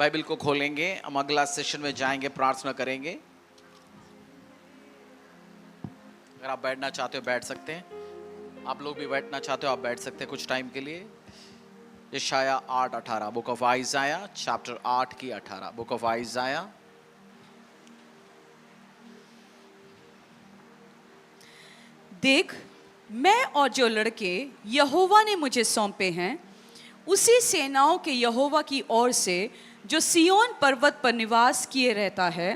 Bible को खोलेंगे, हम अगला सेशन में जाएंगे, प्रार्थना करेंगे। अगर आप बैठना चाहते हो बैठ सकते हैं, आप लोग भी बैठना चाहते हो आप बैठ सकते हैं कुछ टाइम के लिए। यशाया 8:18, बुक ऑफ आइजाया चैप्टर 8 की 18, बुक ऑफ आइजाया। देख, मैं और जो लड़के यहोवा ने मुझे सौंपे हैं, उसी सेनाओं के यहोवा की ओर से जो सिय्योन पर्वत पर निवास किए रहता है,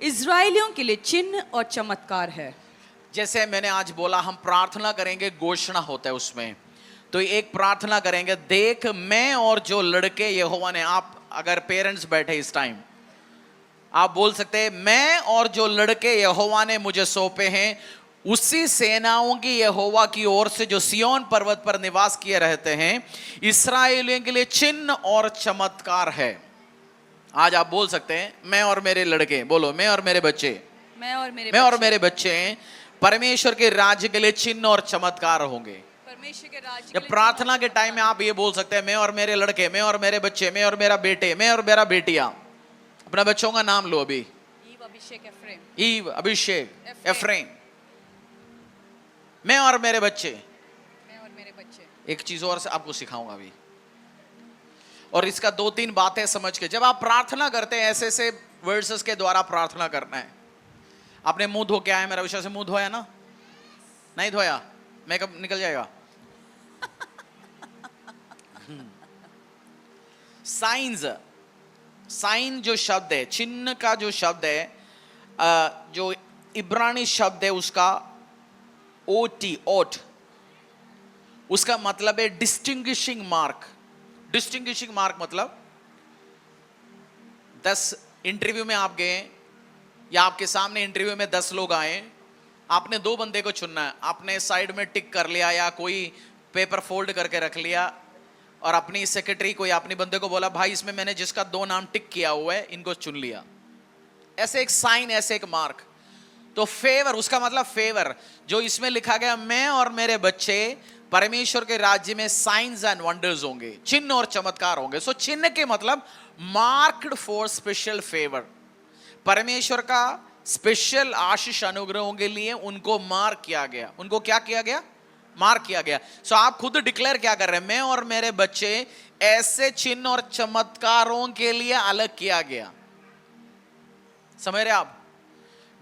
इज़राइलियों के लिए चिन्ह और चमत्कार है। जैसे मैंने आज बोला, हम प्रार्थना करेंगे, घोषणा होता है उसमें। तो एक प्रार्थना करेंगे, देख मैं और जो लड़के यहोवा ने, आप अगर पेरेंट्स बैठे इस टाइम, आप बोल सकते हैं मैं और जो लड़के यहोवा ने मुझे सौंपे हैं, उसी सेनाओं की यहोवा की ओर से जो सिय्योन पर्वत पर निवास किए रहते हैं, इस्राएलियों के लिए चिन्ह और चमत्कार है। आज आप बोल सकते हैं मैं और मेरे लड़के, बोलो मैं और मेरे बच्चे, मैं और मेरे बच्चे परमेश्वर के राज्य के लिए चिन्ह और चमत्कार होंगे। परमेश्वर के राज्य जब प्रार्थना के टाइम में आप ये बोल सकते हैं मैं और मेरे लड़के, मैं और मेरे बच्चे, मैं और मेरा बेटे, मैं और मेरा बेटियां। अपना बच्चों का नाम लो अभी। ईव, अभिषेक, एफ्रेम। मैं और मेरे बच्चे। एक चीज और से आपको सिखाऊंगा अभी, और इसका 2-3 बातें समझ के जब आप प्रार्थना करते हैं, ऐसे ऐसे वर्सेस के द्वारा प्रार्थना करना है। आपने मुंह धो के आया, मेरा विश्वास है मुंह धोया ना? नहीं धोया, मेकअप निकल जाएगा। साइंस, साइन जो शब्द है, चिन्ह का जो शब्द है, जो इब्रानी शब्द है उसका ओटी, ओट, उसका मतलब है डिस्टिंग्विशिंग मार्क। डिस्टिंग्विशिंग मार्क मतलब 10 इंटरव्यू में आप गए, या आपके सामने इंटरव्यू में 10 लोग आए, आपने 2 बंदे को चुनना है। आपने साइड में टिक कर लिया या कोई पेपर फोल्ड करके रख लिया, और अपनी सेक्रेटरी को या अपने बंदे को बोला भाई इसमें मैंने जिसका 2 नाम टिक किया हुआ है इनको चुन लिया। ऐसे एक साइन, ऐसे एक मार्क। तो फेवर, उसका मतलब फेवर। जो इसमें लिखा गया मैं और मेरे बच्चे परमेश्वर के राज्य में साइंस एंड वंडर्स होंगे, चिन्ह और चमत्कार होंगे। सो चिन्ह के मतलब मार्क्ड फॉर स्पेशल फेवर। परमेश्वर का स्पेशल आशीष अनुग्रहों के लिए उनको मार्क किया गया। उनको क्या किया गया? मार्क किया गया। सो आप खुद डिक्लेयर क्या कर रहे हैं? मैं और मेरे बच्चे ऐसे चिन्ह और चमत्कारों के लिए अलग किया गया। समझ रहे आप?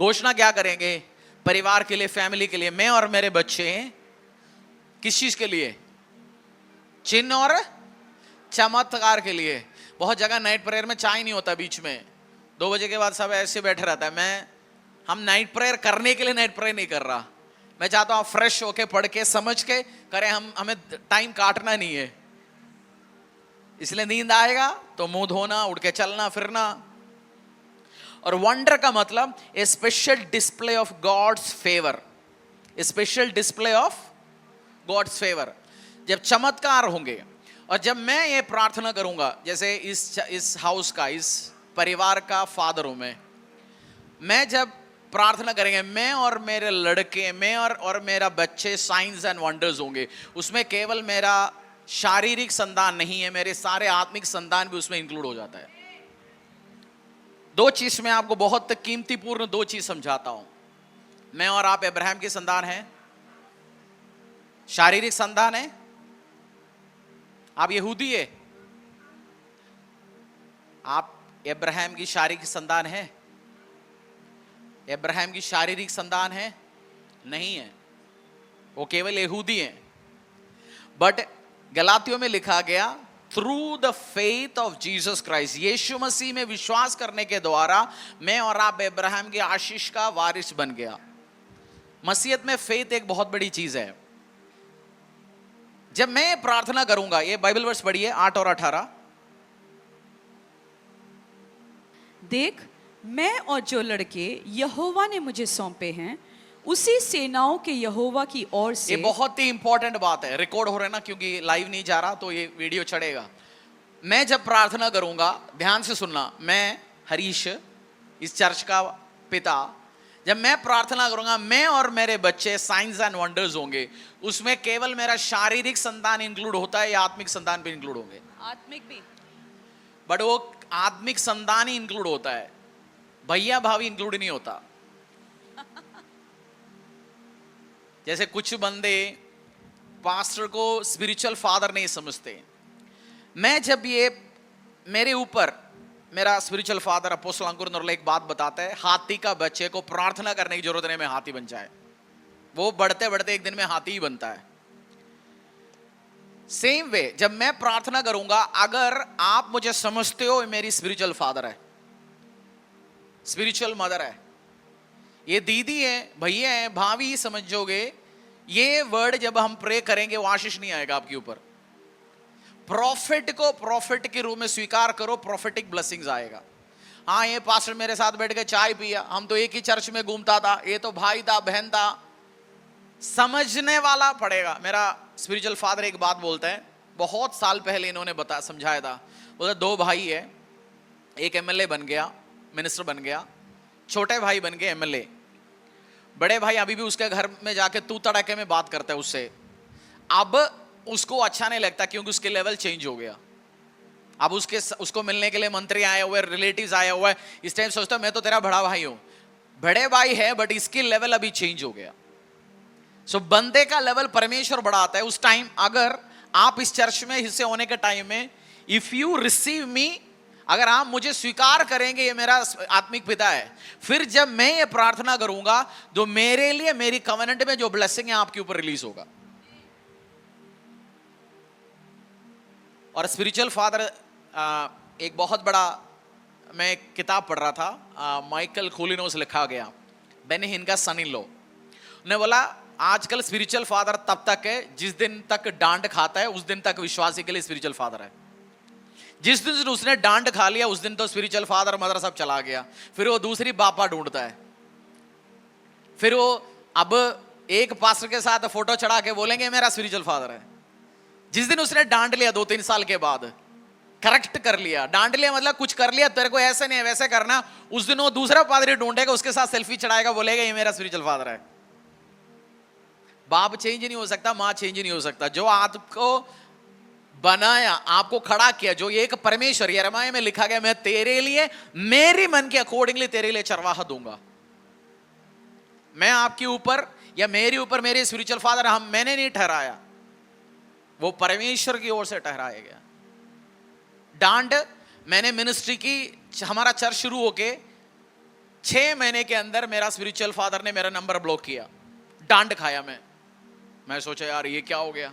घोषणा क्या करेंगे? परिवार के लिए, फैमिली के लिए, मैं और मेरे बच्चे किस चीज के लिए? चिन्ह और चमत्कार के लिए। बहुत जगह नाइट प्रेयर में चाय नहीं होता, बीच में 2 बजे के बाद सब ऐसे बैठे रहता है। हम नाइट प्रेयर करने के लिए नाइट प्रेयर नहीं कर रहा। मैं चाहता हूं फ्रेश होके पढ़ के समझ के करें। हमें टाइम काटना नहीं है, इसलिए नींद आएगा तो मुंह धोना, उठ के चलना फिरना। और वंडर का मतलब a special display of God's favour. A special display of God's favour. जब चमत्कार होंगे, और जब मैं ये प्रार्थना करूंगा, जैसे इस हाउस का, इस परिवार का फादर हूं मैं जब प्रार्थना करेंगे मैं और मेरे लड़के, मैं और मेरा बच्चे साइंस एंड वंडर्स होंगे, उसमें केवल मेरा शारीरिक संतान नहीं है, मेरे सारे आत्मिक संतान भी उसमें इंक्लूड हो जाता है। 2 चीज में आपको बहुत कीमतीपूर्ण 2 चीज समझाता हूं। मैं और आप अब्राहम की संतान हैं, शारीरिक संतान है। आप यहूदी है, आप अब्राहम की शारीरिक संतान है? अब्राहम की शारीरिक संतान है? नहीं है, वो केवल यहूदी है। बट गलातियों में लिखा गया through the faith of Jesus Christ, यीशु मसीह में विश्वास करने के द्वारा मैं और आप अब्राहम के आशीष का वारिस बन गया। मसीहत में फेथ एक बहुत बड़ी चीज है। जब मैं प्रार्थना करूंगा, ये बाइबल वर्स पढ़िए 8 और 18। देख, मैं और जो लड़के यहोवा ने मुझे सौंपे हैं, उसी सेनाओं के यहोवा की ओर से। ये बहुत ही इंपॉर्टेंट बात है। रिकॉर्ड हो रहा है ना, क्योंकि लाइव नहीं जा रहा तो ये वीडियो चढ़ेगा। मैं जब प्रार्थना करूंगा, ध्यान से सुनना, मैं हरीश, इस चर्च का पिता, जब मैं प्रार्थना करूंगा मैं और मेरे बच्चे साइंस एंड वंडर्स होंगे, उसमें केवल मेरा शारीरिक संतान इंक्लूड होता है या आत्मिक संतान भी इंक्लूड होंगे? आत्मिक भी। बट वो आत्मिक संतान ही इंक्लूड होता है, भैया भाभी इंक्लूड नहीं होता। जैसे कुछ बंदे पास्टर को स्पिरिचुअल फादर नहीं समझते। मैं जब ये मेरे ऊपर मेरा स्पिरिचुअल फादर अपोस्टल अंकुर नरोला एक बात बताता है, हाथी का बच्चे को प्रार्थना करने की जरूरत नहीं में हाथी बन जाए, वो बढ़ते बढ़ते एक दिन में हाथी ही बनता है। सेम वे जब मैं प्रार्थना करूंगा, अगर आप मुझे समझते हो मेरी स्पिरिचुअल फादर है, स्पिरिचुअल मदर है, ये दीदी है, भैया है, भाभी समझोगे, ये वर्ड जब हम प्रे करेंगे वो आशीष नहीं आएगा आपके ऊपर। प्रॉफिट को प्रॉफिट के रूप में स्वीकार करो, प्रॉफिटिक ब्लेसिंग्स आएगा। हाँ, ये पास्टर मेरे साथ बैठ के चाय पिया, हम तो एक ही चर्च में घूमता था, ये तो भाई था बहन था, समझने वाला पड़ेगा। मेरा स्पिरिचुअल फादर एक बात बोलते हैं, बहुत साल पहले इन्होंने समझाया था। बोला दो भाई है, एक एमएलए बन गया, मिनिस्टर बन गया, छोटे भाई बन गए एमएलए, बड़े भाई अभी भी उसके घर में जाके तू तड़के में बात करता है उससे। अब उसको अच्छा नहीं लगता क्योंकि उसके लेवल चेंज हो गया। अब उसको मिलने के लिए मंत्री आए हुए, रिलेटिव्स आए हुए, इस टाइम सोचता मैं तो तेरा बड़ा भाई हूं, बड़े भाई है बट इसकी लेवल अभी चेंज हो गया। सो बंदे का लेवल परमेश्वर बढ़ाता है उस टाइम। अगर आप इस चर्च में हिस्से होने के टाइम में, इफ यू रिसीव मी, अगर आप मुझे स्वीकार करेंगे ये मेरा आत्मिक पिता है, फिर जब मैं ये प्रार्थना करूंगा तो मेरे लिए मेरी कवेनेंट में जो ब्लेसिंग है आपके ऊपर रिलीज होगा। और स्पिरिचुअल फादर एक बहुत बड़ा, मैं एक किताब पढ़ रहा था, माइकल खूलिनोस लिखा गया, बेनी हिन का सन इन लॉ ने बोला आजकल स्पिरिचुअल फादर तब तक है जिस दिन तक डांट खाता है उस दिन तक विश्वासी के लिए स्पिरिचुअल फादर है। जिस दिन उसने डांट खा लिया उस दिन तो स्पिरिचुअल फादर मदर सब चला गया, फिर वो दूसरी बापा ढूंढता है। फिर वो अब एक पास्टर के साथ फोटो चढ़ा के बोलेंगे मेरा स्पिरिचुअल फादर है। जिस दिन उसने डांट लिया 2-3 साल के बाद, करेक्ट कर लिया, डांट लिया मतलब कुछ कर लिया, तेरे को ऐसे नहीं है वैसे करना, उस दिन वो दूसरा पादरी ढूंढेगा, उसके साथ सेल्फी चढ़ाएगा, बोलेगा ये मेरा स्पिरिचुअल फादर है। बाप चेंज नहीं हो सकता, मां चेंज नहीं हो सकता, जो आपको बनाया, आपको खड़ा किया, जो एक परमेश्वर, यिर्मयाह में लिखा गया मैं तेरे लिए मेरी मन के अकॉर्डिंगली तेरे लिए चरवाहा दूंगा। मैं आपके ऊपर या मेरे ऊपर मेरे स्पिरिचुअल फादर मैंने नहीं ठहराया, वो परमेश्वर की ओर से ठहराया गया। डांट मैंने मिनिस्ट्री की, हमारा चर्च शुरू होके 6 महीने के अंदर मेरा स्पिरिचुअल फादर ने मेरा नंबर ब्लॉक किया, डांट खाया। मैं सोचा यार ये क्या हो गया।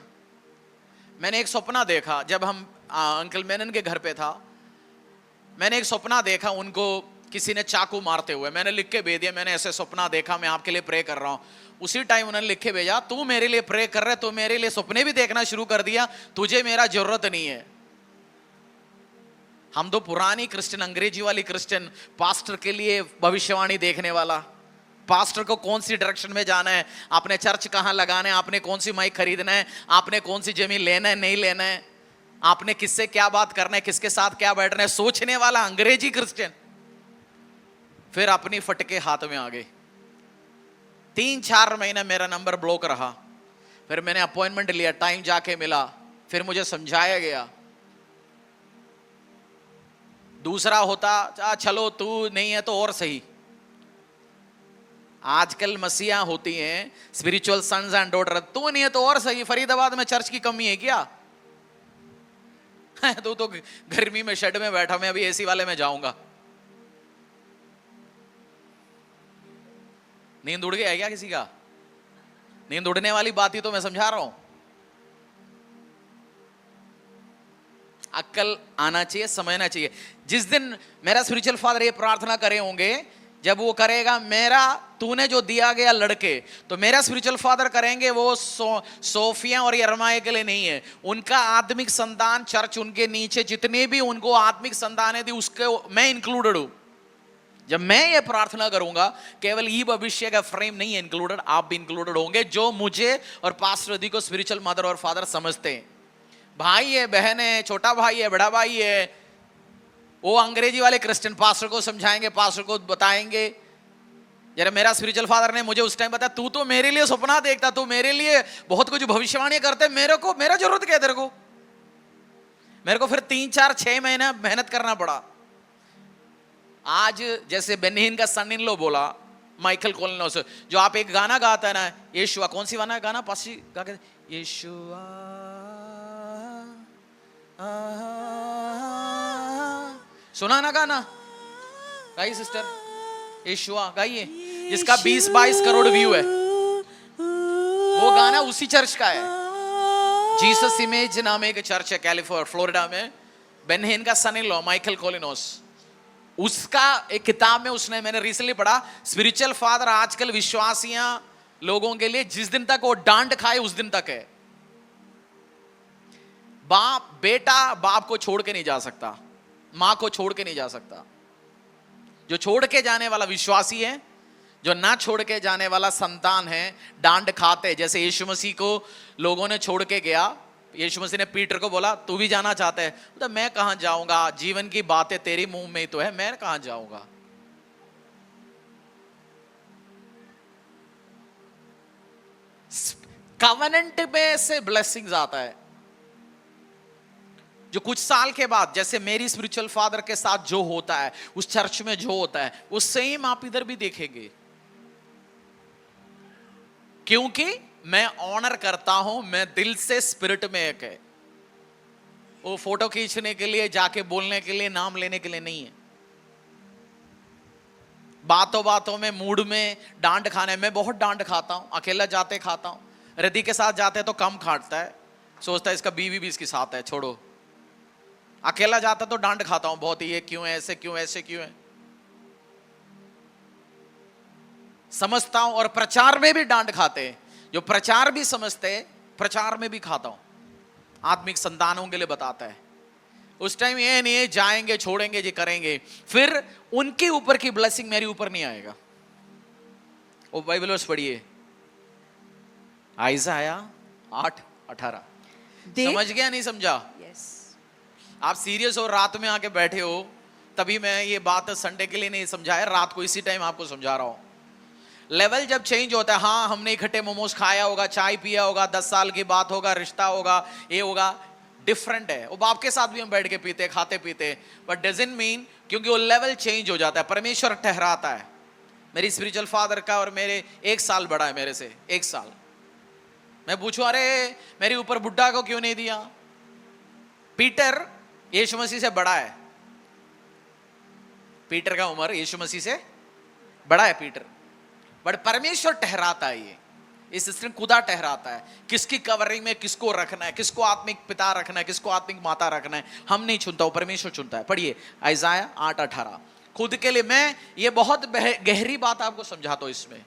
मैंने एक सपना देखा, जब हम अंकल मेनन के घर पे था, मैंने एक सपना देखा, उनको किसी ने चाकू मारते हुए, मैंने लिख के भेज दिया, मैंने ऐसे सपना देखा, मैं आपके लिए प्रे कर रहा हूं। उसी टाइम उन्होंने लिख के भेजा, तू मेरे लिए प्रे कर रहे, तू मेरे लिए सपने भी देखना शुरू कर दिया, तुझे मेरा जरूरत नहीं है। हम तो पुरानी क्रिश्चियन, अंग्रेजी वाली क्रिश्चियन, पास्टर के लिए भविष्यवाणी देखने वाला, पास्टर को कौन सी डायरेक्शन में जाना है, आपने चर्च कहां लगाना है, आपने कौन सी माइक खरीदना है, आपने कौन सी जमीन लेना है नहीं लेना है, आपने किससे क्या बात करना है, किसके साथ क्या बैठना है, सोचने वाला अंग्रेजी क्रिश्चियन। फिर अपनी फटके हाथ में आ गए। 3-4 महीने मेरा नंबर ब्लॉक रहा। फिर मैंने अपॉइंटमेंट लिया, टाइम जाके मिला, फिर मुझे समझाया गया। दूसरा होता चलो तू नहीं है तो और सही। आजकल मसीहा होती हैं स्पिरिचुअल सन्स एंड डॉटर, तू नहीं है तो और सही, फरीदाबाद में चर्च की कमी है क्या? तू तो गर्मी में शेड में बैठा, मैं अभी एसी वाले में जाऊंगा। नींद उड़ गया है क्या किसी का? नींद उड़ने वाली बात ही तो मैं समझा रहा हूं। अक्ल आना चाहिए, समझना चाहिए। जिस दिन मेरा स्पिरिचुअल फादर ये प्रार्थना करे होंगे, जब वो करेगा मेरा तूने जो दिया गया लड़के, तो मेरा स्पिरिचुअल फादर करेंगे वो सोफिया और यिर्मयाह के लिए नहीं है, उनका आत्मिक संतान चर्च, उनके नीचे जितने भी उनको आत्मिक संतान थी उसके मैं इंक्लूडेड हूं। जब मैं ये प्रार्थना करूंगा, केवल ई भविष्य का फ्रेम नहीं है इंक्लूडेड, आप भी इंक्लूडेड होंगे जो मुझे और पास्टर अदी को स्पिरिचुअल मदर और फादर समझते हैं। भाई है, बहन है, छोटा भाई है, बड़ा भाई है, वो अंग्रेजी वाले क्रिश्चियन पास्टर को समझाएंगे, पास्टर को बताएंगे। जरा मेरा स्पिरिचुअल फादर ने मुझे उस टाइम बताया, तू तो मेरे लिए सपना देखता, तू मेरे लिए बहुत कुछ भविष्यवाणी करते, मेरे को मेरा जरूरत क्या है तेरे को? मेरे को फिर 3-4-6 महीना मेहनत करना पड़ा। आज जैसे बेनहीन का सन इन लो बोला माइकल कोलिनोस, जो आप एक गाना गाता है ना, यीशुआ, कौन सी गाना गाना पासी गा के, यीशुआ सुना ना गाना, गाइए सिस्टर, यीशुआ गाइए, जिसका 20-22 करोड़ व्यू है, वो गाना उसी चर्च का है। जीसस इमेज नाम एक चर्च है कैलिफोर्निया फ्लोरिडा में, बेनहीन का सन इन लॉ माइकल कोलिनोस, उसका एक किताब में उसने, मैंने रिसेंटली पढ़ा, स्पिरिचुअल फादर आजकल विश्वासियां लोगों के लिए जिस दिन तक वो डांट खाए उस दिन तक है। बाप बेटा बाप को छोड़ के नहीं जा सकता, मां को छोड़ के नहीं जा सकता। जो छोड़ के जाने वाला विश्वासी है, जो ना छोड़ के जाने वाला संतान है, डांट खाते। जैसे यीशु मसीह को लोगों ने छोड़ के गया, यीशु मसीह ने पीटर को बोला तू भी जाना चाहता है, तो मैं कहां जाऊंगा, जीवन की बातें तेरी मुंह में ही तो है, मैं कहां जाऊंगा। कवेनेंट में से ब्लेसिंग्स आता है, जो कुछ साल के बाद, जैसे मेरी स्पिरिचुअल फादर के साथ जो होता है, उस चर्च में जो होता है, वो सेम आप इधर भी देखेंगे, क्योंकि मैं ऑनर करता हूं, मैं दिल से स्पिरिट में एक है। वो फोटो खींचने के लिए, जाके बोलने के लिए, नाम लेने के लिए नहीं है। बातों बातों में, मूड में डांट खाने में, बहुत डांट खाता हूं, अकेला जाते खाता हूं, रिद्धि के साथ जाते हैं तो कम खाटता है, सोचता है इसका बीवी भी इसके साथ है, छोड़ो। अकेला जाता तो डांट खाता हूं बहुत, ये क्यों है, ऐसे क्यों, ऐसे क्यों है, समझता हूं। और प्रचार में भी डांट खाते हैं, जो प्रचार भी समझते हैं, प्रचार में भी खाता हूं, आत्मिक संतानों के लिए बताता है। उस टाइम ये नहीं है जाएंगे छोड़ेंगे जी करेंगे, फिर उनके ऊपर की ब्लेसिंग मेरे ऊपर नहीं आएगा। वो बाइबल वर्स पढ़िए, आइज़ाया 8:18। समझ गया नहीं समझा? यस। आप सीरियस हो, रात में आके बैठे हो, तभी मैं ये बात संडे के लिए नहीं समझाया, रात को इसी टाइम आपको समझा रहा हूं। लेवल जब चेंज होता है, हाँ हमने इकट्ठे मोमोज खाया होगा, चाय पिया होगा, 10 साल की बात होगा, रिश्ता होगा, ये होगा, डिफरेंट है। वो बाप के साथ भी हम बैठ के पीते, खाते पीते, बट डजंट मीन, क्योंकि वो लेवल चेंज हो जाता है, परमेश्वर ठहराता है। मेरी स्पिरिचुअल फादर का और मेरे 1 साल बड़ा है मेरे से, 1 साल। मैं पूछूं अरे मेरे ऊपर बुड्ढा को क्यों नहीं दिया? पीटर यीशु मसीह से बड़ा है, पीटर का उम्र यीशु मसीह से बड़ा है पीटर, बट परमेश्वर ठहराता है, ये इस सिस्टम खुदा ठहराता है किसकी कवरिंग में किसको रखना है, किसको आत्मिक पिता रखना है, किसको आत्मिक माता रखना है, हम नहीं चुनता, वो परमेश्वर चुनता है। पढ़िए आइज़ाया 8:18। खुद के लिए मैं ये बहुत गहरी बात आपको समझाता हूं इसमें,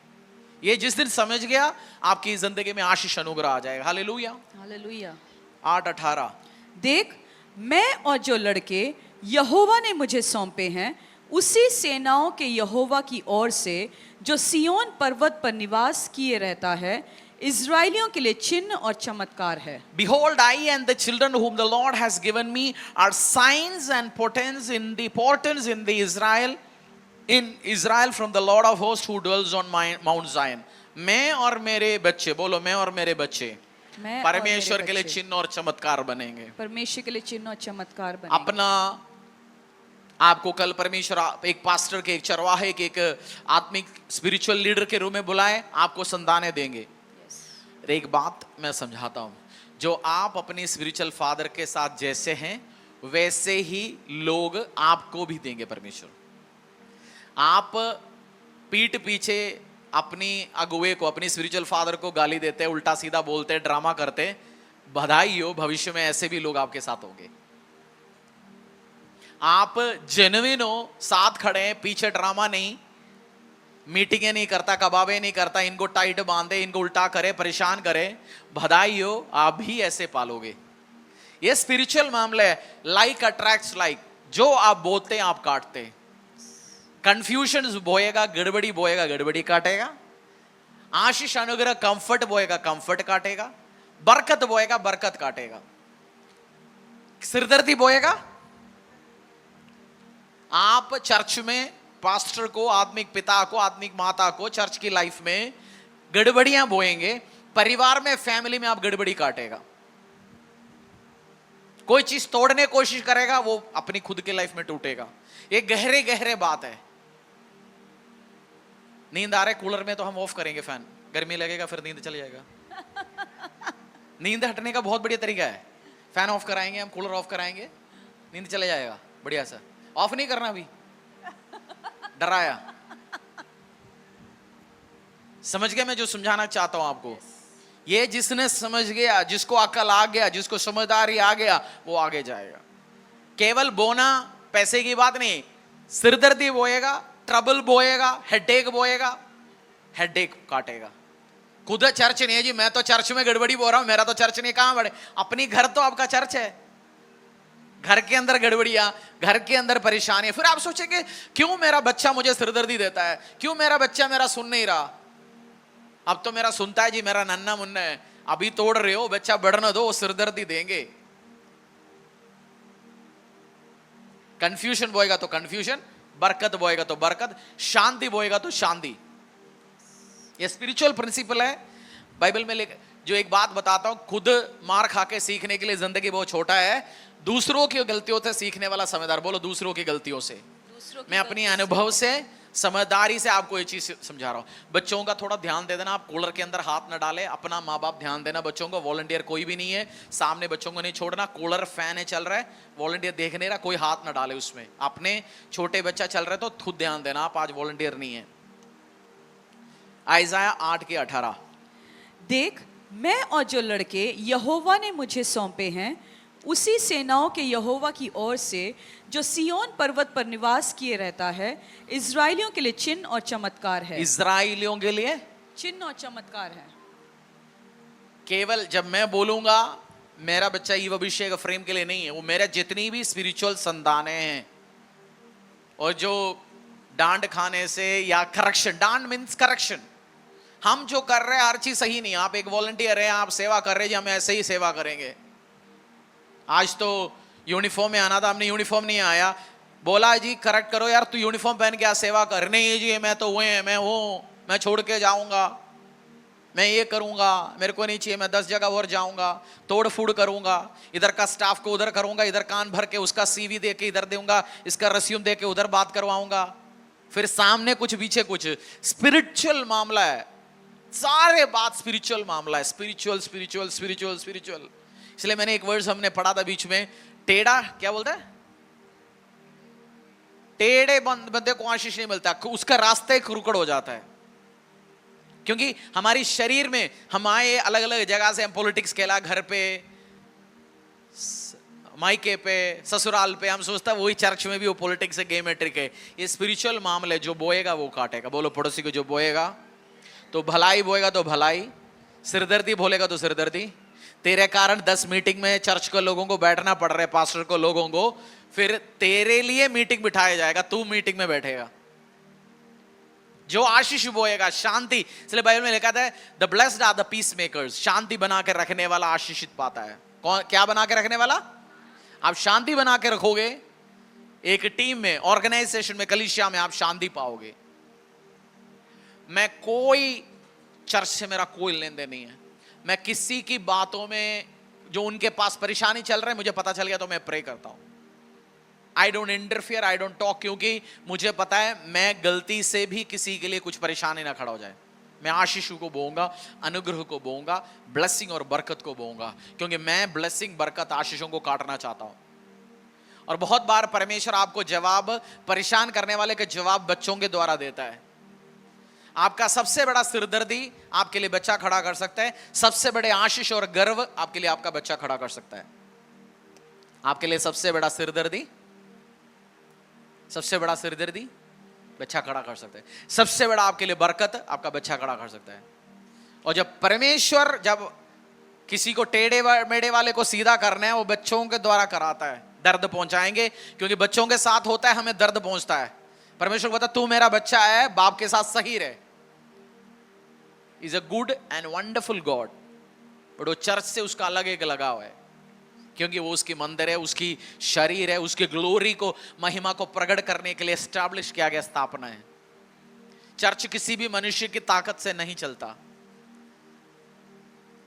ये जिस दिन समझ गया आपकी जिंदगी में आशीष अनुग्रह आ जाएगा। Hallelujah, hallelujah. 8:18। देख, मैं और जो लड़के यहोवा ने मुझे सौंपे हैं, उसी सेनाओं के यहोवा की ओर से जो सिय्योन पर्वत पर निवास किए रहता है, इज़राइलियों के लिए चिन्ह और चमत्कार है। Behold, I and the children whom the Lord has given me are signs and portents in the Israel from the Lord of hosts who dwells on Mount Zion. मैं और मेरे बच्चे, बोलो मैं और मेरे बच्चे परमेश्वर के लिए चिन्ह और चमत्कार बनेंगे। परमेश्वर के लिए चिन्ह और चमत्कार बनेंगे। अपना आपको कल परमेश्वर एक पास्टर के, एक चरवाहे के, एक आत्मिक स्पिरिचुअल लीडर के रूप में बुलाए, आपको संतानें देंगे। एक बात मैं समझाता हूं, जो आप अपने स्पिरिचुअल फादर के साथ जैसे हैं वैसे ही लोग आपको भी देंगे परमेश्वर। आप पीठ पीछे अपनी अगुवे को, अपनी स्पिरिचुअल फादर को गाली देते, उल्टा सीधा बोलते, ड्रामा करते, बधाई हो, भविष्य में ऐसे भी लोग आपके साथ होंगे। आप जेन्युइन हो, साथ खड़े हैं, पीछे ड्रामा नहीं, मीटिंगें नहीं करता, कबाबे नहीं करता, इनको टाइट बांधे, इनको उल्टा करे, परेशान करे, बधाई हो, आप भी ऐसे पालोगे। ये स्पिरिचुअल मामला है। लाइक अट्रैक्ट्स लाइक, जो आप बोलते हैं आप काटते हैं। कंफ्यूजन बोएगा गड़बड़ी, बोएगा गड़बड़ी काटेगा। आशीष अनुग्रह कंफर्ट बोएगा कंफर्ट काटेगा। बरकत बोएगा बरकत काटेगा। सिरदर्दी बोएगा। आप चर्च में पास्टर को, आत्मिक पिता को, आत्मिक माता को, चर्च की लाइफ में गड़बड़ियां बोएंगे, परिवार में, फैमिली में आप गड़बड़ी काटेगा। कोई चीज तोड़ने की कोशिश करेगा वो अपनी खुद की लाइफ में टूटेगा। ये गहरे गहरे बात है। नींद आ रहे कूलर में तो हम ऑफ करेंगे फैन, गर्मी लगेगा फिर नींद चल जाएगा। नींद हटने का बहुत बढ़िया तरीका है, फैन ऑफ कराएंगे हम, कूलर ऑफ कराएंगे, नींद चले जाएगा बढ़िया सा। ऑफ नहीं करना अभी, डराया। समझ गए मैं जो समझाना चाहता हूं आपको? ये जिसने समझ गया, जिसको अकल आ गया, जिसको समझदारी आ गया, वो आगे जाएगा। केवल बोना पैसे की बात नहीं, सिरदर्दी बोएगा, ट्रबल बोएगा, हेडेक बोएगा, हेडेक काटेगा। खुद चर्च नहीं है जी, मैं तो चर्च में गड़बड़ी बोल रहा हूं, मेरा तो चर्च नहीं, कहां बढ़े? अपनी घर तो आपका चर्च है। घर के अंदर गड़बड़ियां, घर के अंदर परेशानी, फिर आप सोचेंगे क्यों मेरा बच्चा मुझे सिरदर्दी देता है, क्यों मेरा बच्चा मेरा सुन नहीं रहा। अब तो मेरा सुनता है जी, मेरा नन्ना मुन्ना है। अभी तोड़ रहे हो, बच्चा बढ़ने दो, वो सिरदर्दी देंगे। कंफ्यूजन बोएगा तो कंफ्यूजन, बरकत बोएगा तो बरकत, शांति बोएगा तो शांति। ये स्पिरिचुअल प्रिंसिपल है बाइबल में। जो एक बात बताता हूं, खुद मार खा के सीखने के लिए जिंदगी बहुत छोटा है, दूसरों की गलतियों से सीखने वाला समझदार। बोलो दूसरों की गलतियों से। मैं अपनी अनुभव से, समझदारी से आपको ये चीज समझा रहा हूं। बच्चों का थोड़ा ध्यान दे देना, आप कूलर के अंदर हाथ न डाले, अपना माँ बाप ध्यान देना बच्चों को। वॉलंटियर कोई भी नहीं है, सामने बच्चों को नहीं छोड़ना। कूलर फैन है चल रहा है, वॉलंटियर देख नहीं रहा, कोई हाथ न डाले उसमें। अपने छोटे बच्चा चल रहा है तो खुद ध्यान देना, आप आज वॉलंटियर नहीं है। आइज़ाया 8:18, देख मैं और जो लड़के यहोवा ने मुझे सौंपे हैं, उसी सेनाओं के यहोवा की ओर से जो सिय्योन पर्वत पर निवास किए रहता है, इजराइलियों के लिए चिन्ह और चमत्कार है। इजराइलियों के लिए चिन्ह और चमत्कार है। केवल जब मैं बोलूंगा मेरा बच्चा ईव अभिषेक फ्रेम के लिए नहीं है, वो मेरे जितनी भी स्पिरिचुअल संतानें हैं, और जो डांट खाने से या करेक्शन, डांट मीन्स करेक्शन, हम जो कर रहे हैं हर चीज सही नहीं। आप एक वॉलंटियर हैं, आप सेवा कर रहे हैं जी, हम ऐसे ही सेवा करेंगे। आज तो यूनिफॉर्म में आना था, हमने यूनिफॉर्म नहीं आया, बोला जी करेक्ट करो यार, तू यूनिफॉर्म पहन के आ सेवा कर। नहीं जी मैं तो हुए, मैं हूं, मैं छोड़ के जाऊंगा, मैं ये करूंगा, मेरे को नहीं चाहिए, मैं 10 जगह और जाऊंगा, तोड़ फूड़ करूंगा, इधर का स्टाफ को उधर करूंगा, इधर कान भर के उसका सीवी दे के इधर दूंगा, इसका रस्यूम दे के उधर बात करवाऊंगा, फिर सामने कुछ पीछे कुछ। स्पिरिचुअल मामला है, सारे बात स्पिरिचुअल मामला है। Spiritual spiritual spiritual spiritual. इसलिए मैंने एक वर्ड हमने पढ़ा था बीच में, टेढ़ा क्या बोलता है, टेढ़े बंदे को आशीष नहीं मिलता, उसका रास्ता क्रूकड़ हो जाता है। क्योंकि हमारी शरीर में हम आए अलग अलग जगह से, हम पॉलिटिक्स खेला, घर पे, मायके पे, ससुराल पे, हम सोचता है वही चर्च में भी वो पॉलिटिक्स है, गेमेट्रिक है। ये स्पिरिचुअल मामले, जो बोएगा वो काटेगा। बोलो पड़ोसी को, जो बोएगा तो भलाई बोएगा तो भलाई, सिरदर्दी बोलेगा तो सिरदर्दी। तेरे कारण 10 मीटिंग में चर्च को लोगों को बैठना पड़ रहा है, पास्टर को लोगों को, फिर तेरे लिए मीटिंग बिठाया जाएगा, तू मीटिंग में बैठेगा। जो आशीष बोएगा शांति, इसलिए बाइबल में लिखा है the blessed are the peacemakers, शांति बना के रखने वाला आशीषित पाता है। कौन, क्या बना के रखने वाला? आप शांति बना के रखोगे, एक टीम में, ऑर्गेनाइजेशन में, कलीसिया में आप शांति पाओगे। मैं कोई चर्च से मेरा कोई लेन देन नहीं है, मैं किसी की बातों में जो उनके पास परेशानी चल रहा है मुझे पता चल गया तो मैं प्रे करता हूं। I don't interfere, I don't talk, क्योंकि मुझे पता है मैं गलती से भी किसी के लिए कुछ परेशानी ना खड़ा हो जाए। मैं आशीष को बोऊंगा, अनुग्रह को बोऊंगा, ब्लेसिंग और बरकत को बोऊंगा, क्योंकि मैं ब्लेसिंग, बरकत, आशीषों को काटना चाहता हूं। और बहुत बार परमेश्वर आपको जवाब, परेशान करने वाले के जवाब बच्चों के द्वारा देता है। आपका सबसे बड़ा सिरदर्दी आपके लिए बच्चा खड़ा कर सकता है, सबसे बड़े आशीष और गर्व आपके लिए आपका बच्चा खड़ा कर सकता है। आपके लिए सबसे बड़ा सिरदर्दी, सबसे बड़ा सिरदर्दी बच्चा खड़ा कर सकता है। सबसे बड़ा आपके लिए बरकत आपका बच्चा खड़ा कर सकता है। और जब परमेश्वर जब किसी को टेढ़े मेढ़े वाले को सीधा करना है, वो बच्चों के द्वारा कराता है। दर्द पहुंचाएंगे, क्योंकि बच्चों के साथ होता है हमें दर्द पहुंचता है। परमेश्वर कहता तू मेरा बच्चा है, बाप के साथ सही रहे। Is a good and wonderful God. But वो चर्च से उसका अलग एक लगाव है, क्योंकि वो उसकी मंदिर है, उसकी शरीर है, उसकी ग्लोरी को, महिमा को प्रकट करने के लिए एस्टैब्लिश किया गया स्थापना है। चर्च किसी भी मनुष्य की ताकत से नहीं चलता।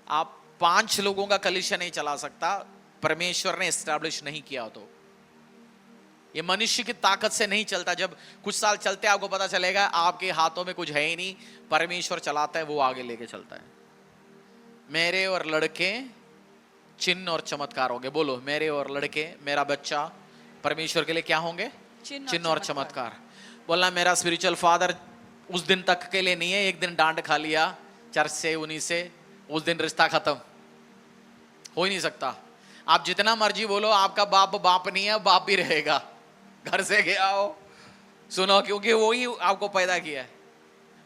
आप 5 लोगों का कलीसिया नहीं चला सकता, परमेश्वर ने एस्टैब्लिश नहीं किया तो। ये मनुष्य की ताकत से नहीं चलता। जब कुछ साल चलते आपको पता चलेगा आपके हाथों में कुछ है ही नहीं, परमेश्वर चलाता है, वो आगे लेके चलता है। मेरे और लड़के चिन्ह और चमत्कार होंगे। बोलो, मेरे और लड़के, मेरा बच्चा परमेश्वर के लिए क्या होंगे? चिन्ह और चमत्कार। बोलना, मेरा स्पिरिचुअल फादर उस दिन तक के लिए नहीं है, एक दिन डांट खा लिया चर्च से, उन्हीं से, उस दिन रिश्ता खत्म। हो ही नहीं सकता। आप जितना मर्जी बोलो, आपका बाप बाप नहीं है, बाप भी रहेगा। घर से गया हो, सुनो, क्योंकि वो ही आपको पैदा किया है,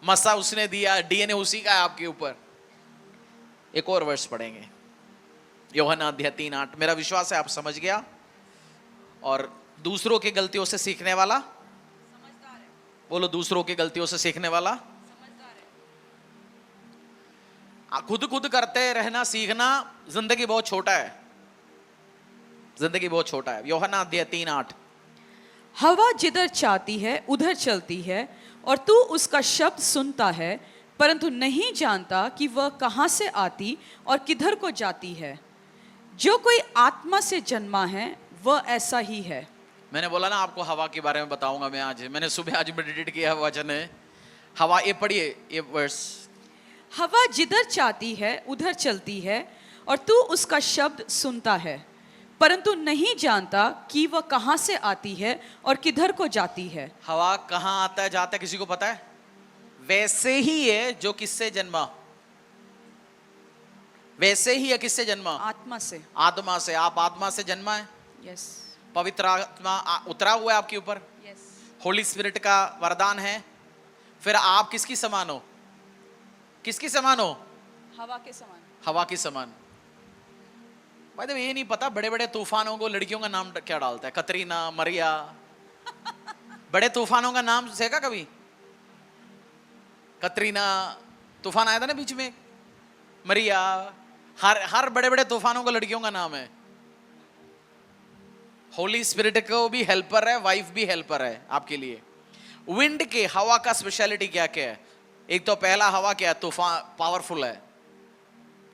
मसा उसने दिया, डीएनए उसी का है आपके ऊपर। एक और वर्ष पढ़ेंगे, यूहन्ना अध्याय 3:8। मेरा विश्वास है आप समझ गया। और दूसरों की गलतियों से सीखने वाला, बोलो, दूसरों की गलतियों से सीखने वाला, खुद करते रहना सीखना। जिंदगी बहुत छोटा है, जिंदगी बहुत छोटा है। यूहन्ना अध्याय 3:8। हवा जिधर चाहती है उधर चलती है और तू उसका शब्द सुनता है, परंतु नहीं जानता कि वह कहाँ से आती और किधर को जाती है। जो कोई आत्मा से जन्मा है वह ऐसा ही है। मैंने बोला ना आपको हवा के बारे में बताऊंगा मैं आज। मैंने सुबह आज मेडिटेट किया वचन है हवा। ये पढ़िए ये वर्स। हवा जिधर चाहती है उधर चलती है और तू उसका शब्द सुनता है, परंतु नहीं जानता कि वह कहाँ से आती है और किधर को जाती है। हवा कहाँ आता है जाता है किसी को पता है? वैसे ही है जो किससे जन्मा, वैसे ही है किससे जन्मा? आत्मा से। आत्मा से। आप आत्मा से जन्मा है। यस। पवित्र आत्मा उतरा हुआ है आपके ऊपर। यस। होली स्पिरिट का वरदान है। फिर आप किसकी समान हो? किसकी समान हो? हवा के समान। हवा की समान। भाई तो ये नहीं पता बड़े बड़े तूफानों को लड़कियों का नाम क्या डालता है? कतरीना, मरिया। बड़े तूफानों का नाम सीखा कभी? कतरीना तूफान आया था ना बीच में, मरिया। हर बड़े बड़े तूफानों को लड़कियों का नाम है। होली स्पिरिट को भी हेल्पर है, वाइफ भी हेल्पर है आपके लिए। विंड के, हवा का स्पेशलिटी क्या क्या है? एक तो पहला, हवा क्या है? तूफान पावरफुल है।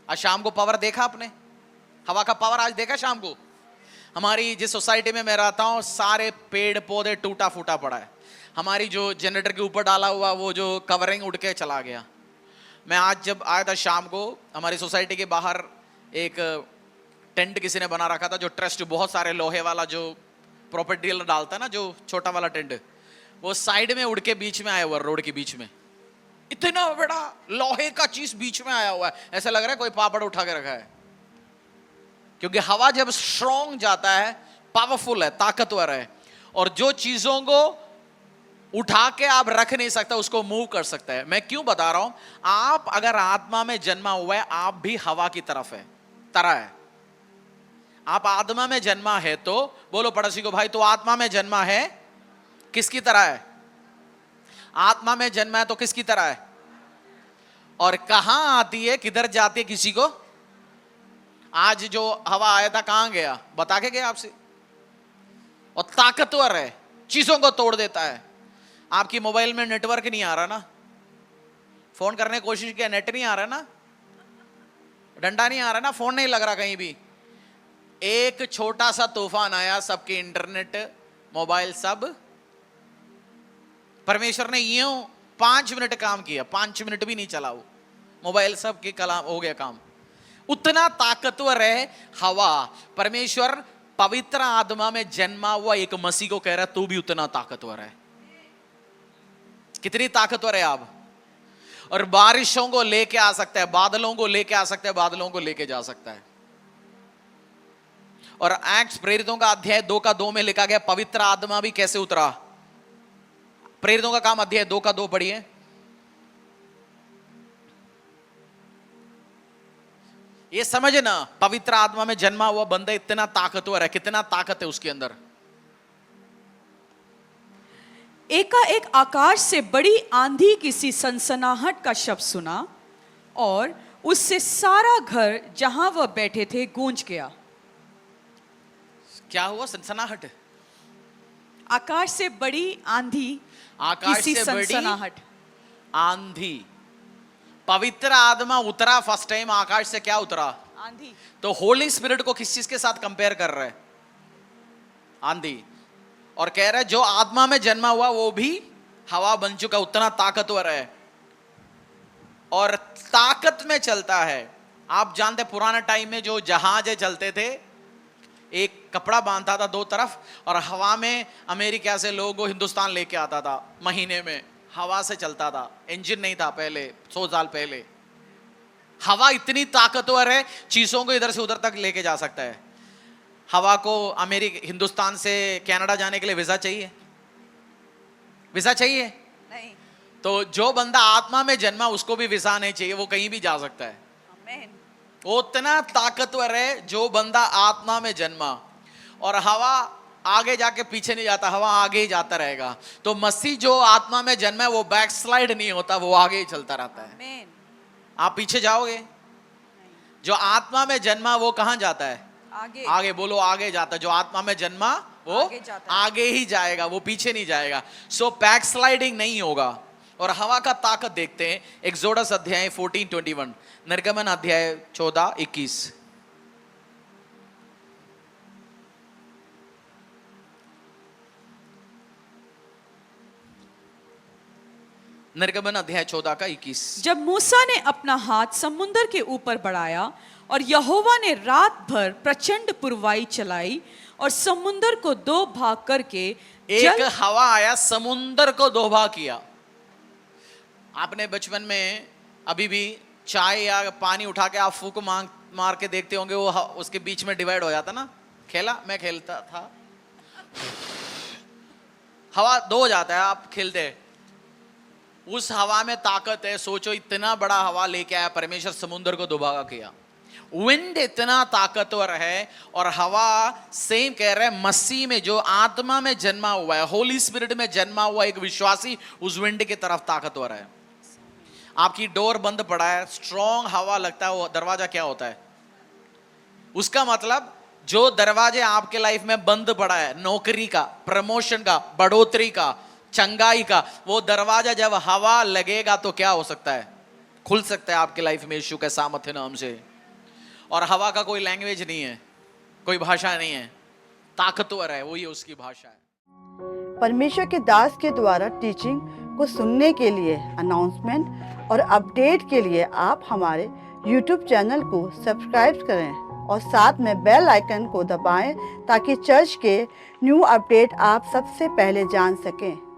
आज शाम को पावर देखा आपने? हवा का पावर आज देखा शाम को? हमारी जिस सोसाइटी में मैं रहता हूं सारे पेड़ पौधे टूटा फूटा पड़ा है। हमारी जो जनरेटर के ऊपर डाला हुआ वो जो कवरिंग उड़ के चला गया। मैं आज जब आया था शाम को, हमारी सोसाइटी के बाहर एक टेंट किसी ने बना रखा था, जो ट्रस्ट बहुत सारे लोहे वाला जो प्रॉपर्टी डीलर डालता है ना, जो छोटा वाला टेंट, वो साइड में उड़ के बीच में आया हुआ, रोड के बीच में। इतना बड़ा लोहे का चीज बीच में आया हुआ है, ऐसा लग रहा है कोई पापड़ उठा के रखा है। क्योंकि हवा जब स्ट्रॉन्ग जाता है, पावरफुल है, ताकतवर है, और जो चीजों को उठा के आप रख नहीं सकता उसको मूव कर सकता है। मैं क्यों बता रहा हूं? आप अगर आत्मा में जन्मा हुआ है, आप भी हवा की तरह है। आप आत्मा में जन्मा है तो बोलो पड़ोसी को, भाई तो आत्मा में जन्मा है, किसकी तरह है? आत्मा में जन्मा है तो किसकी तरह है? और कहां आती है, किधर जाती है किसी को? आज जो हवा आया था कहां गया? बता के गया आपसे। और ताकतवर है, चीजों को तोड़ देता है। आपकी मोबाइल में नेटवर्क नहीं आ रहा ना, फोन करने की कोशिश किया, नेट नहीं आ रहा ना, डंडा नहीं आ रहा ना, फोन नहीं लग रहा कहीं भी। एक छोटा सा तूफान आया, सबके इंटरनेट, मोबाइल सब। परमेश्वर ने यूं 5 मिनट काम किया, 5 मिनट भी नहीं चला वो, मोबाइल सब के कलाम हो गया काम। उतना ताकतवर है हवा। परमेश्वर पवित्र आत्मा में जन्मा हुआ एक मसीह को कह रहा है तू भी उतना ताकतवर है। कितनी ताकतवर है आप? और बारिशों को लेके आ सकता है, बादलों को लेके आ सकता है, बादलों को लेके जा सकता है। और एक्ट्स प्रेरितों का अध्याय 2:2 में लिखा गया पवित्र आत्मा भी कैसे उतरा। प्रेरितों का काम अध्याय 2:2 पढ़िए। ये समझना, पवित्र आत्मा में जन्मा हुआ बंदा इतना ताकतवर है, कितना ताकत है उसके अंदर। एकाएक आकाश से बड़ी आंधी की सी सनसनाहट का शब्द सुना और उससे सारा घर जहां वह बैठे थे गूंज गया। क्या हुआ? सनसनाहट। आकाश से बड़ी आंधी, आकाश की से बड़ी सनसनाहट। आंधी। पवित्र आत्मा उतरा फर्स्ट टाइम, आकाश से क्या उतरा? आंधी। तो होली स्पिरिट को किस चीज के साथ कंपेयर कर रहे हैं? आंधी। और कह रहे हैं जो आत्मा में जन्मा हुआ वो भी हवा बन चुका, उतना ताकतवर है और ताकत में चलता है। आप जानते पुराने टाइम में जो जहाज चलते थे, एक कपड़ा बांधता था दो तरफ और हवा में अमेरिका से लोगों को हिंदुस्तान लेके आता था, महीने में हवा से चलता था, इंजन नहीं था पहले, 100 साल पहले। हवा इतनी ताकतवर है, चीजों को इधर से उधर तक लेके जा सकता है। हवा को हिंदुस्तान से कनाडा जाने के लिए वीजा चाहिए? वीजा चाहिए नहीं। तो जो बंदा आत्मा में जन्मा उसको भी वीजा नहीं चाहिए, वो कहीं भी जा सकता है। आमीन। वो उतना ताकतवर है जो बंदा आत्मा में जन्मा। और हवा आगे जाके पीछे नहीं जाता, हवा आगे ही जाता रहेगा। तो मसीह जो आत्मा में जन्मा है वो बैकस्लाइड नहीं होता, वो आगे ही चलता रहता है। आमीन। आप पीछे जाओगे? जो आत्मा में जन्मा वो कहां जाता है? आगे। आगे बोलो, आगे जाता है। जो आत्मा में जन्मा वो आगे जाता है। आगे ही जाएगा, वो पीछे नहीं जाएगा। सो बैकस्लाइडिंग नहीं होगा। और हवा का ताकत देखते हैं एक्सोडस अध्याय 14:21, निर्गमन अध्याय 14:21। निर्गमन अध्याय 14:21। जब मूसा ने अपना हाथ समुद्र के ऊपर बढ़ाया और यहोवा ने रात भर प्रचंड पुरवाई चलाई और समुद्र को दो भाग करके एक हवा आया, समुद्र को दो भाग किया। आपने बचपन में अभी भी चाय या पानी उठा के आप फूंक मार के देखते होंगे, वो उसके बीच में डिवाइड हो जाता ना। खेला? मैं खेलता था। हवा दो हो जाता है, आप खेलते। उस हवा में ताकत है। सोचो इतना बड़ा हवा लेके आया परमेश्वर, समुद्र को दोबारा किया। विंड इतना ताकतवर है। और हवा सेम कह रहे हैं, मसीह में जो आत्मा में जन्मा हुआ है, होली स्पिरिट में जन्मा हुआ एक विश्वासी उस विंड की तरफ ताकतवर है। आपकी डोर बंद पड़ा है, स्ट्रॉन्ग हवा लगता है, वो दरवाजा क्या होता है? उसका मतलब जो दरवाजे आपके लाइफ में बंद पड़ा है, नौकरी का, प्रमोशन का, बढ़ोतरी का, चंगाई का, वो दरवाजा जब हवा लगेगा तो क्या हो सकता है? खुल सकता है आपके लाइफ में, यीशु के सामर्थ्य नाम से। और हवा का कोई लैंग्वेज नहीं है, कोई भाषा नहीं है, ताकतवर है, वही उसकी भाषा है। परमेश्वर के दास के द्वारा टीचिंग को सुनने के लिए, अनाउंसमेंट और अपडेट के लिए आप हमारे YouTube चैनल को सब्सक्राइब करें और साथ में बेल आइकन को दबाएं ताकि चर्च के न्यू अपडेट आप सबसे पहले जान सकें।